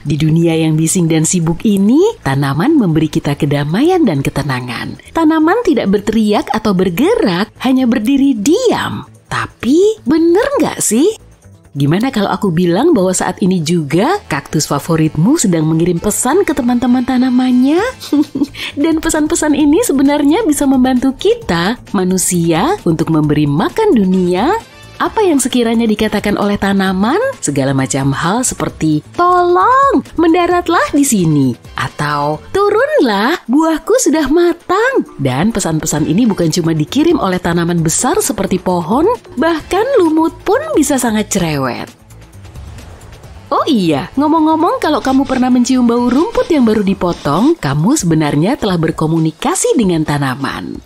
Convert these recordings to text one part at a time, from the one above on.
Di dunia yang bising dan sibuk ini, tanaman memberi kita kedamaian dan ketenangan. Tanaman tidak berteriak atau bergerak, hanya berdiri diam. Tapi, bener nggak sih? Gimana kalau aku bilang bahwa saat ini juga kaktus favoritmu sedang mengirim pesan ke teman-teman tanamannya? Dan pesan-pesan ini sebenarnya bisa membantu kita, manusia, untuk memberi makan dunia. Apa yang sekiranya dikatakan oleh tanaman? Segala macam hal seperti, tolong, mendaratlah di sini. Atau, turunlah, buahku sudah matang. Dan pesan-pesan ini bukan cuma dikirim oleh tanaman besar seperti pohon, bahkan lumut pun bisa sangat cerewet. Oh iya, ngomong-ngomong kalau kamu pernah mencium bau rumput yang baru dipotong, kamu sebenarnya telah berkomunikasi dengan tanaman.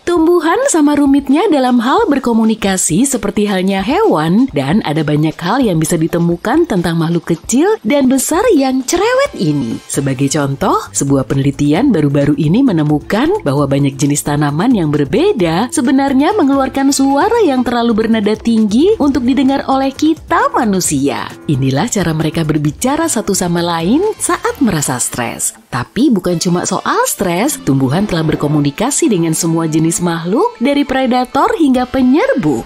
Tumbuhan sama rumitnya dalam hal berkomunikasi seperti halnya hewan, dan ada banyak hal yang bisa ditemukan tentang makhluk kecil dan besar yang cerewet ini. Sebagai contoh, sebuah penelitian baru-baru ini menemukan bahwa banyak jenis tanaman yang berbeda sebenarnya mengeluarkan suara yang terlalu bernada tinggi untuk didengar oleh kita manusia. Inilah cara mereka berbicara satu sama lain saat merasa stres. Tapi bukan cuma soal stres, tumbuhan telah berkomunikasi dengan semua jenis makhluk dari predator hingga penyerbu.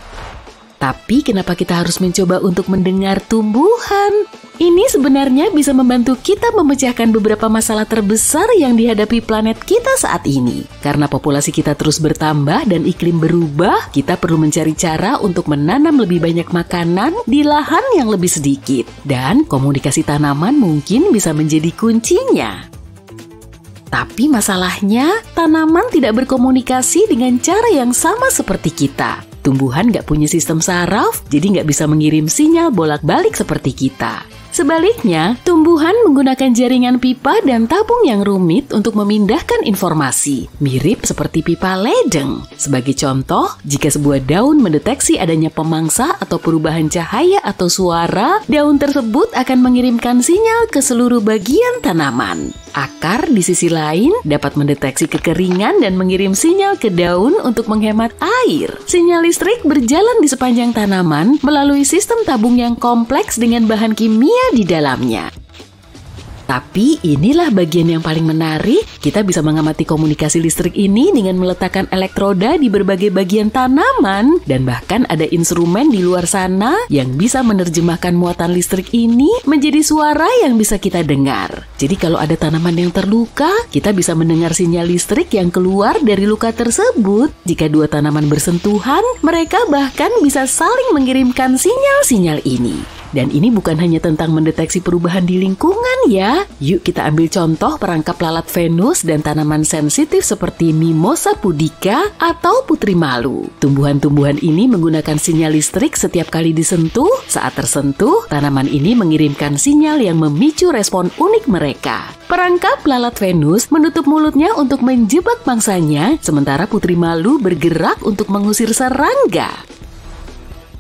Tapi kenapa kita harus mencoba untuk mendengar tumbuhan? Ini sebenarnya bisa membantu kita memecahkan beberapa masalah terbesar yang dihadapi planet kita saat ini. Karena populasi kita terus bertambah dan iklim berubah, kita perlu mencari cara untuk menanam lebih banyak makanan di lahan yang lebih sedikit. Dan komunikasi tanaman mungkin bisa menjadi kuncinya. Tapi masalahnya, tanaman tidak berkomunikasi dengan cara yang sama seperti kita. Tumbuhan nggak punya sistem saraf, jadi nggak bisa mengirim sinyal bolak-balik seperti kita. Sebaliknya, tumbuhan menggunakan jaringan pipa dan tabung yang rumit untuk memindahkan informasi, mirip seperti pipa ledeng. Sebagai contoh, jika sebuah daun mendeteksi adanya pemangsa atau perubahan cahaya atau suara, daun tersebut akan mengirimkan sinyal ke seluruh bagian tanaman. Akar di sisi lain dapat mendeteksi kekeringan dan mengirim sinyal ke daun untuk menghemat air. Sinyal listrik berjalan di sepanjang tanaman melalui sistem tabung yang kompleks dengan bahan kimia di dalamnya. Tapi inilah bagian yang paling menarik, kita bisa mengamati komunikasi listrik ini dengan meletakkan elektroda di berbagai bagian tanaman, dan bahkan ada instrumen di luar sana yang bisa menerjemahkan muatan listrik ini menjadi suara yang bisa kita dengar. Jadi kalau ada tanaman yang terluka, kita bisa mendengar sinyal listrik yang keluar dari luka tersebut. Jika dua tanaman bersentuhan, mereka bahkan bisa saling mengirimkan sinyal-sinyal ini. Dan ini bukan hanya tentang mendeteksi perubahan di lingkungan ya. Yuk kita ambil contoh perangkap lalat Venus dan tanaman sensitif seperti Mimosa pudica atau putri malu. Tumbuhan-tumbuhan ini menggunakan sinyal listrik setiap kali disentuh. Saat tersentuh, tanaman ini mengirimkan sinyal yang memicu respon unik mereka. Perangkap lalat Venus menutup mulutnya untuk menjebak mangsanya, sementara putri malu bergerak untuk mengusir serangga.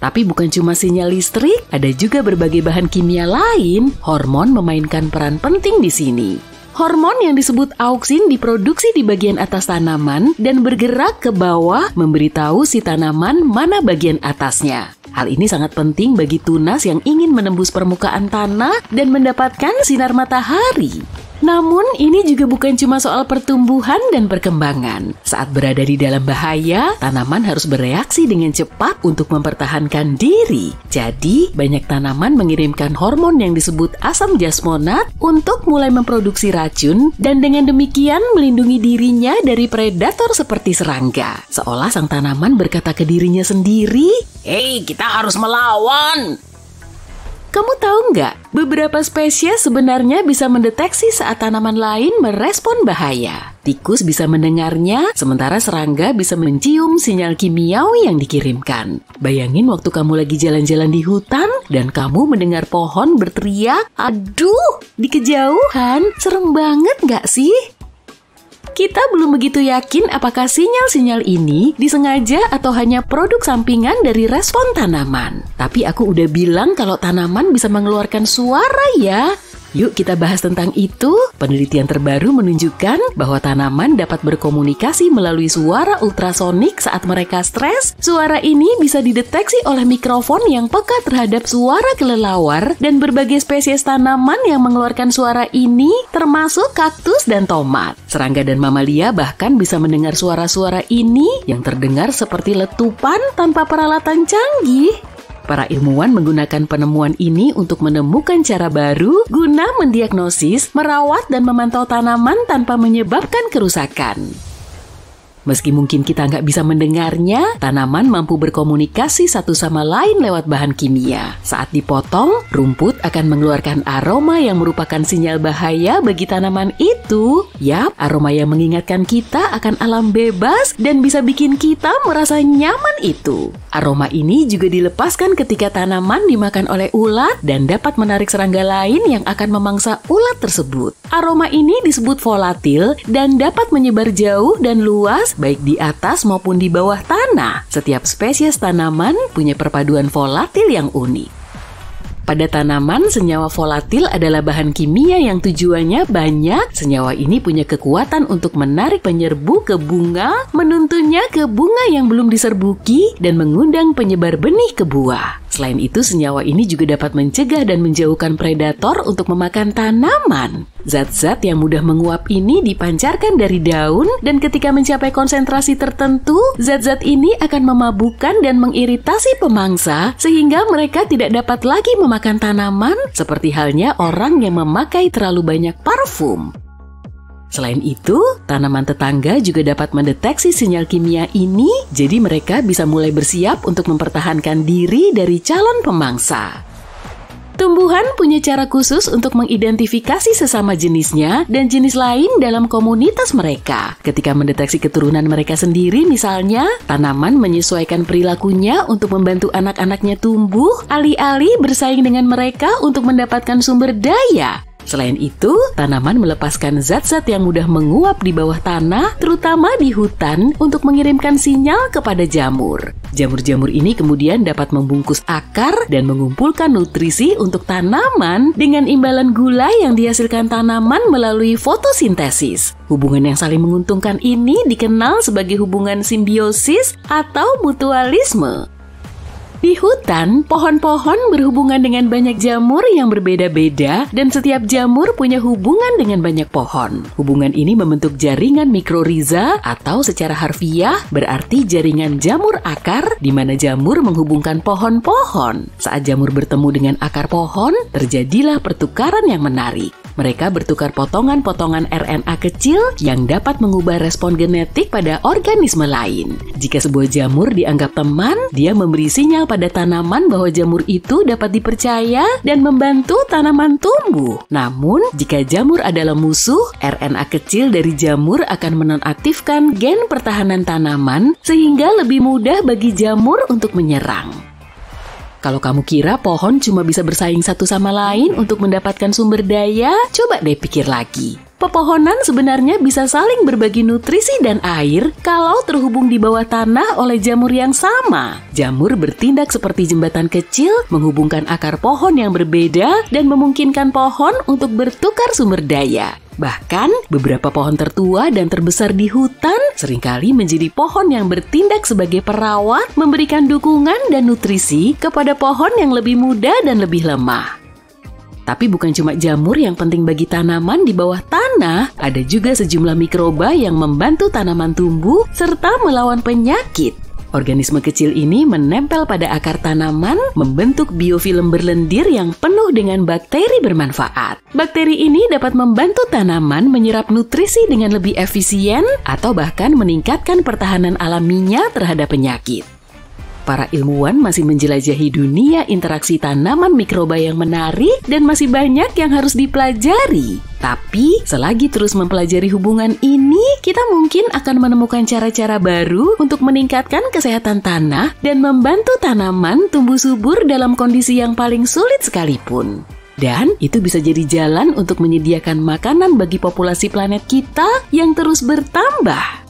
Tapi bukan cuma sinyal listrik, ada juga berbagai bahan kimia lain. Hormon memainkan peran penting di sini. Hormon yang disebut auksin diproduksi di bagian atas tanaman dan bergerak ke bawah memberitahu si tanaman mana bagian atasnya. Hal ini sangat penting bagi tunas yang ingin menembus permukaan tanah dan mendapatkan sinar matahari. Namun, ini juga bukan cuma soal pertumbuhan dan perkembangan. Saat berada di dalam bahaya, tanaman harus bereaksi dengan cepat untuk mempertahankan diri. Jadi, banyak tanaman mengirimkan hormon yang disebut asam jasmonat untuk mulai memproduksi racun dan dengan demikian melindungi dirinya dari predator seperti serangga. Seolah sang tanaman berkata ke dirinya sendiri, "Hei, kita harus melawan!" Kamu tahu nggak, beberapa spesies sebenarnya bisa mendeteksi saat tanaman lain merespon bahaya. Tikus bisa mendengarnya, sementara serangga bisa mencium sinyal kimiawi yang dikirimkan. Bayangin waktu kamu lagi jalan-jalan di hutan, dan kamu mendengar pohon berteriak, "Aduh!" di kejauhan. Serem banget nggak sih? Kita belum begitu yakin apakah sinyal-sinyal ini disengaja atau hanya produk sampingan dari respon tanaman. Tapi aku udah bilang kalau tanaman bisa mengeluarkan suara ya. Yuk kita bahas tentang itu. Penelitian terbaru menunjukkan bahwa tanaman dapat berkomunikasi melalui suara ultrasonik saat mereka stres. Suara ini bisa dideteksi oleh mikrofon yang peka terhadap suara kelelawar, dan berbagai spesies tanaman yang mengeluarkan suara ini termasuk kaktus dan tomat. Serangga dan mamalia bahkan bisa mendengar suara-suara ini yang terdengar seperti letupan tanpa peralatan canggih. Para ilmuwan menggunakan penemuan ini untuk menemukan cara baru guna mendiagnosis, merawat, dan memantau tanaman tanpa menyebabkan kerusakan. Meski mungkin kita nggak bisa mendengarnya, tanaman mampu berkomunikasi satu sama lain lewat bahan kimia. Saat dipotong, rumput akan mengeluarkan aroma yang merupakan sinyal bahaya bagi tanaman itu. Yap, aroma yang mengingatkan kita akan alam bebas dan bisa bikin kita merasa nyaman itu. Aroma ini juga dilepaskan ketika tanaman dimakan oleh ulat dan dapat menarik serangga lain yang akan memangsa ulat tersebut. Aroma ini disebut volatil dan dapat menyebar jauh dan luas baik di atas maupun di bawah tanah. Setiap spesies tanaman punya perpaduan volatil yang unik. Pada tanaman, senyawa volatil adalah bahan kimia yang tujuannya banyak. Senyawa ini punya kekuatan untuk menarik penyerbu ke bunga, menuntunnya ke bunga yang belum diserbuki, dan mengundang penyebar benih ke buah. Selain itu, senyawa ini juga dapat mencegah dan menjauhkan predator untuk memakan tanaman. Zat-zat yang mudah menguap ini dipancarkan dari daun, dan ketika mencapai konsentrasi tertentu, zat-zat ini akan memabukkan dan mengiritasi pemangsa sehingga mereka tidak dapat lagi memakan tanaman, seperti halnya orang yang memakai terlalu banyak parfum. Selain itu, tanaman tetangga juga dapat mendeteksi sinyal kimia ini, jadi mereka bisa mulai bersiap untuk mempertahankan diri dari calon pemangsa. Tumbuhan punya cara khusus untuk mengidentifikasi sesama jenisnya dan jenis lain dalam komunitas mereka. Ketika mendeteksi keturunan mereka sendiri misalnya, tanaman menyesuaikan perilakunya untuk membantu anak-anaknya tumbuh, alih-alih bersaing dengan mereka untuk mendapatkan sumber daya. Selain itu, tanaman melepaskan zat-zat yang mudah menguap di bawah tanah, terutama di hutan, untuk mengirimkan sinyal kepada jamur. Jamur-jamur ini kemudian dapat membungkus akar dan mengumpulkan nutrisi untuk tanaman dengan imbalan gula yang dihasilkan tanaman melalui fotosintesis. Hubungan yang saling menguntungkan ini dikenal sebagai hubungan simbiosis atau mutualisme. Di hutan, pohon-pohon berhubungan dengan banyak jamur yang berbeda-beda dan setiap jamur punya hubungan dengan banyak pohon. Hubungan ini membentuk jaringan mikroriza atau secara harfiah berarti jaringan jamur akar di mana jamur menghubungkan pohon-pohon. Saat jamur bertemu dengan akar pohon, terjadilah pertukaran yang menarik. Mereka bertukar potongan-potongan RNA kecil yang dapat mengubah respon genetik pada organisme lain. Jika sebuah jamur dianggap teman, dia memberi sinyal pada tanaman bahwa jamur itu dapat dipercaya dan membantu tanaman tumbuh. Namun, jika jamur adalah musuh, RNA kecil dari jamur akan menonaktifkan gen pertahanan tanaman sehingga lebih mudah bagi jamur untuk menyerang. Kalau kamu kira pohon cuma bisa bersaing satu sama lain untuk mendapatkan sumber daya, coba deh pikir lagi. Pepohonan sebenarnya bisa saling berbagi nutrisi dan air kalau terhubung di bawah tanah oleh jamur yang sama. Jamur bertindak seperti jembatan kecil, menghubungkan akar pohon yang berbeda dan memungkinkan pohon untuk bertukar sumber daya. Bahkan, beberapa pohon tertua dan terbesar di hutan seringkali menjadi pohon yang bertindak sebagai perawat, memberikan dukungan dan nutrisi kepada pohon yang lebih muda dan lebih lemah. Tapi bukan cuma jamur yang penting bagi tanaman di bawah tanah, ada juga sejumlah mikroba yang membantu tanaman tumbuh serta melawan penyakit. Organisme kecil ini menempel pada akar tanaman, membentuk biofilm berlendir yang penuh dengan bakteri bermanfaat. Bakteri ini dapat membantu tanaman menyerap nutrisi dengan lebih efisien atau bahkan meningkatkan pertahanan alaminya terhadap penyakit. Para ilmuwan masih menjelajahi dunia interaksi tanaman mikroba yang menarik dan masih banyak yang harus dipelajari. Tapi, selagi terus mempelajari hubungan ini, kita mungkin akan menemukan cara-cara baru untuk meningkatkan kesehatan tanah dan membantu tanaman tumbuh subur dalam kondisi yang paling sulit sekalipun. Dan itu bisa jadi jalan untuk menyediakan makanan bagi populasi planet kita yang terus bertambah.